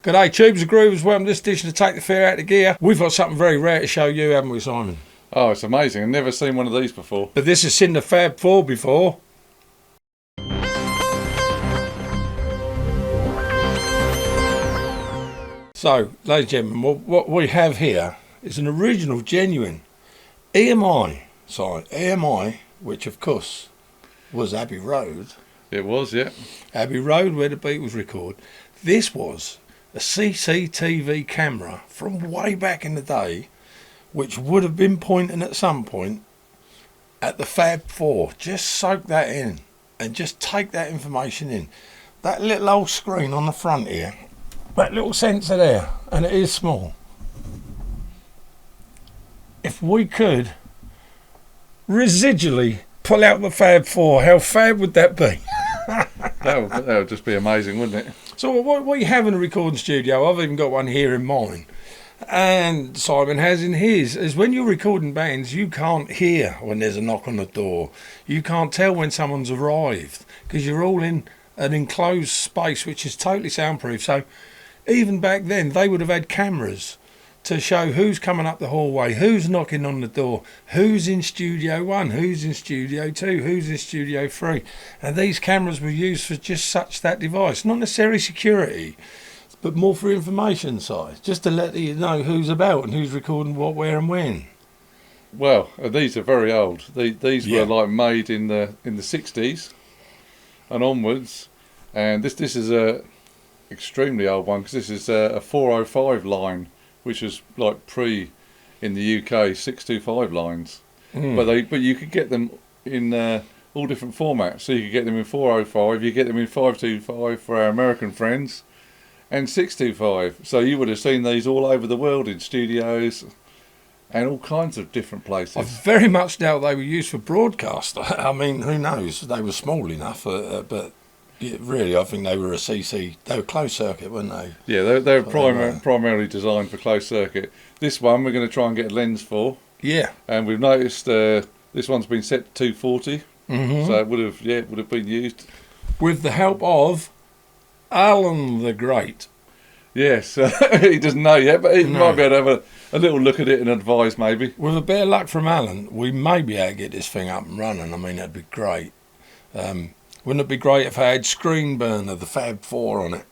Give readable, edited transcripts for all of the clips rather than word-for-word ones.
G'day tubes and groovers, welcome to this edition of Take the Fear Out of Gear. We've got something very rare to show you, haven't we, Simon? Oh, it's amazing. I've never seen one of these before. But this has seen the Fab 4 before. So, ladies and gentlemen, what we have here is an original, genuine EMI sign. EMI, which of course was Abbey Road. It was, yeah. Abbey Road, where the Beatles record. This was a CCTV camera from way back in the day, which would have been pointing at some point at the Fab 4. Just soak that in and just take that information in. That little old screen on the front here, that little sensor there, and it is small. If we could residually pull out the Fab 4, how fab would that be? That would just be amazing, wouldn't it? So what you have in a recording studio, I've even got one here in mine, and Simon has in his, is when you're recording bands, you can't hear when there's a knock on the door. You can't tell when someone's arrived because you're all in an enclosed space which is totally soundproof. So even back then, they would have had cameras to show who's coming up the hallway, who's knocking on the door, who's in Studio 1, who's in Studio 2, who's in Studio 3. And these cameras were used for just such that device. Not necessarily security, but more for information side, just to let you know who's about and who's recording what, where and when. Well, these are very old. These were like made in the 60s and onwards. And this is a extremely old one, because this is a 405 line, which was like in the UK 625 lines. But you could get them in all different formats. So you could get them in 405, you get them in 525 for our American friends, and 625. So you would have seen these all over the world in studios and all kinds of different places. I very much doubt they were used for broadcast. I mean, who knows? They were small enough, but yeah, really, I think they were they were closed circuit, weren't they? Yeah, they were primarily designed for closed circuit. This one we're going to try and get a lens for. Yeah. And we've noticed this one's been set to 240, so it would have been used. With the help of Alan the Great. Yes, he doesn't know yet, but he might be able to have a little look at it and advise maybe. With a bit of luck from Alan, we may be able to get this thing up and running. I mean, that'd be great. Wouldn't it be great if I had screen burn of the Fab 4 on it?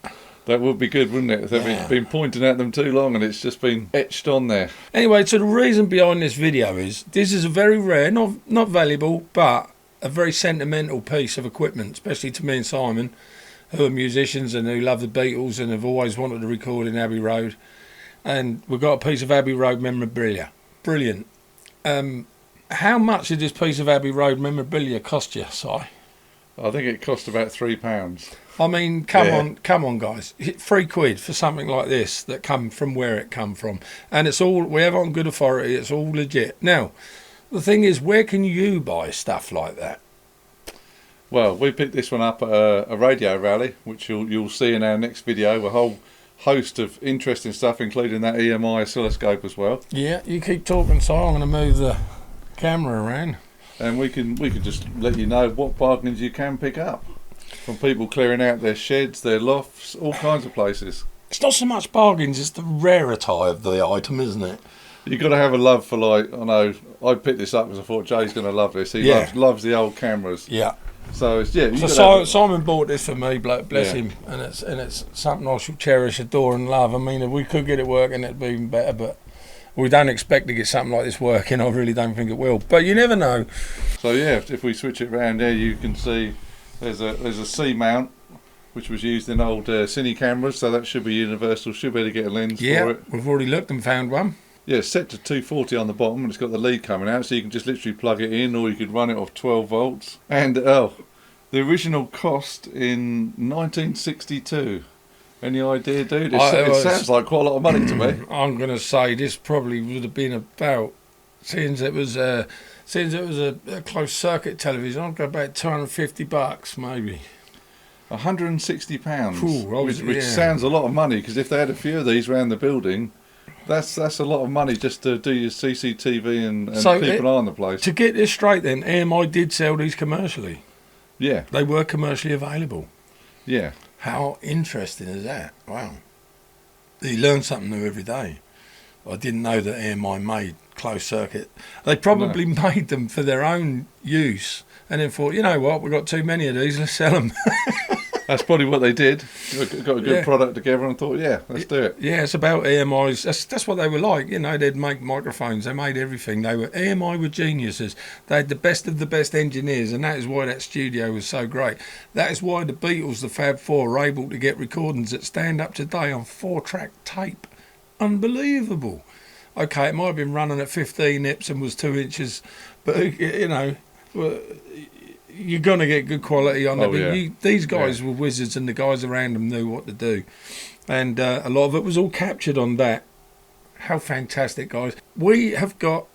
That would be good, wouldn't it? They've been pointing at them too long and it's just been etched on there. Anyway, so the reason behind this video is this is a very rare, not valuable, but a very sentimental piece of equipment, especially to me and Simon, who are musicians and who love the Beatles and have always wanted to record in Abbey Road. And we've got a piece of Abbey Road memorabilia. Brilliant. How much did this piece of Abbey Road memorabilia cost you, Si? I think it cost about £3. I mean, come on, guys. £3 for something like this that come from where it come from. And it's all, we have on good authority, it's all legit. Now, the thing is, where can you buy stuff like that? Well, we picked this one up at a radio rally, which you'll see in our next video, a whole host of interesting stuff, including that EMI oscilloscope as well. Yeah, you keep talking, so I'm going to move the camera around. And we can just let you know what bargains you can pick up from people clearing out their sheds, their lofts, all kinds of places. It's not so much bargains, it's the rarity of the item, isn't it? You've got to have a love for, like, I know, I picked this up because I thought Jay's going to love this. He loves the old cameras. Yeah. So, So Simon bought this for me, bless him, and it's something I shall cherish, adore and love. I mean, if we could get it working, it'd be even better, but we don't expect to get something like this working. I really don't think it will, but you never know. So yeah, if we switch it around there, you can see there's a C mount, which was used in old cine cameras, so that should be universal. Should be able to get a lens for it. Yeah, we've already looked and found one. Yeah, it's set to 240 on the bottom, and it's got the lead coming out, so you can just literally plug it in, or you could run it off 12 volts. And the original cost in 1962. Any idea, dude? It sounds like quite a lot of money to me. I'm going to say this probably would have been about, since it was a closed circuit television, I'd go about $250 maybe. £160, which sounds a lot of money, because if they had a few of these around the building, that's a lot of money just to do your CCTV and keep an eye on the place. To get this straight then, EMI did sell these commercially. Yeah. They were commercially available. Yeah. How interesting is that? Wow. You learn something new every day. I didn't know that EMI made closed circuit. They probably made them for their own use and then thought, you know what, we've got too many of these, let's sell them. That's probably what they did. Got a good product together and thought, yeah, let's do it. Yeah, it's about EMIs. That's what they were like. You know, they'd make microphones. They made everything. EMI were geniuses. They had the best of the best engineers, and that is why that studio was so great. That is why the Beatles, the Fab Four, were able to get recordings that stand up today on 4-track tape. Unbelievable. Okay, it might have been running at 15 nips and was 2 inches, but, you know, you're going to get good quality on it. These guys were wizards, and the guys around them knew what to do. And a lot of it was all captured on that. How fantastic, guys. We have got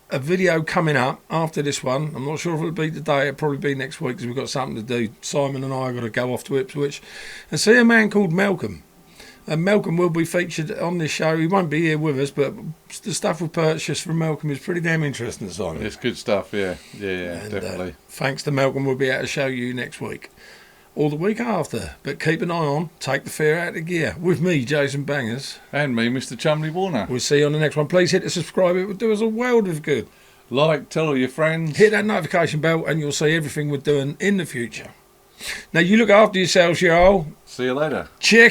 a video coming up after this one. I'm not sure if it'll be today. It'll probably be next week because we've got something to do. Simon and I have got to go off to Ipswich and see a man called Malcolm. And Malcolm will be featured on this show. He won't be here with us, but the stuff we purchased from Malcolm is pretty damn interesting, Simon. It's good stuff, yeah, definitely. Thanks to Malcolm, we'll be able to show you next week or the week after. But keep an eye on Take the Fear Out of Gear with me, Jason Bangers. And me, Mr. Chumley Warner. We'll see you on the next one. Please hit the subscribe. It would do us a world of good. Like, tell all your friends. Hit that notification bell and you'll see everything we're doing in the future. Now, you look after yourselves, y'all. See you later. Cheer,